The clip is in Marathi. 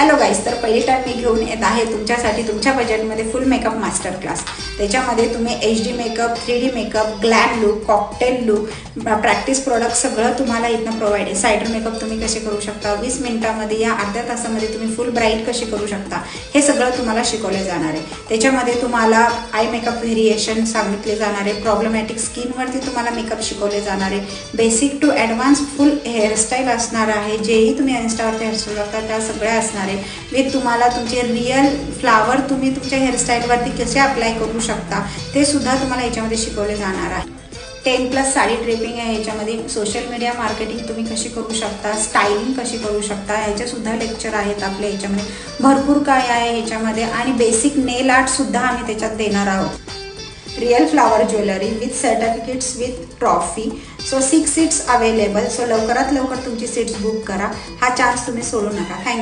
हॅलो गाईज, तर पहिली टाइम मी घेऊन येत आहे तुमच्यासाठी तुमच्या बजेटमध्ये फुल मेकअप मास्टर क्लास. त्याच्यामध्ये तुम्ही HD makeup, 3D makeup, glam look, cocktail look, practice product सगळं तुम्हाला इथनं प्रोव्हाइड आहे. सायडर मेकअप तुम्ही कसे करू शकता, 20 मिनिटामध्ये या अर्ध्या तासामध्ये तुम्ही फुल ब्राईट कशी करू शकता, हे सगळं तुम्हाला शिकवले जाणार आहे. त्याच्यामध्ये तुम्हाला आय मेकअप व्हेरिएशन सांगितले जाणार आहे. प्रॉब्लेमॅटिक स्किनवरती तुम्हाला मेकअप शिकवले जाणार आहे. Basic to advance full hairstyle असणार आहे. जेही तुम्ही इन्स्टावरती हेअरस्टाईल करता त्या सगळ्या असणार आहे. विथ तुम्हाला तुमचे रिअल फ्लावर तुम्ही तुमच्या हेअरस्टाईलवरती कसे अप्लाय करू शकता ते सुद्धा तुम्हाला याच्यामध्ये शिकवले जाणार आहे. 10+ साडी ड्रेपिंग आहे याच्यामध्ये. सोशल मीडिया मार्केटिंग तुम्ही कशी करू शकता, स्टायलिंग कशी करू शकता, ह्याचेसुद्धा लेक्चर आहेत आपल्या याच्यामध्ये. भरपूर काय आहे ह्याच्यामध्ये. आणि बेसिक नेल आर्टसुद्धा आम्ही त्याच्यात देणार आहोत. Real flower jewellery with certificates with trophy. So 6 seats available. So लवकरात लवकर तुमची सीट्स बुक करा. हा चान्स तुम्ही सोडू नका. थँक्यू.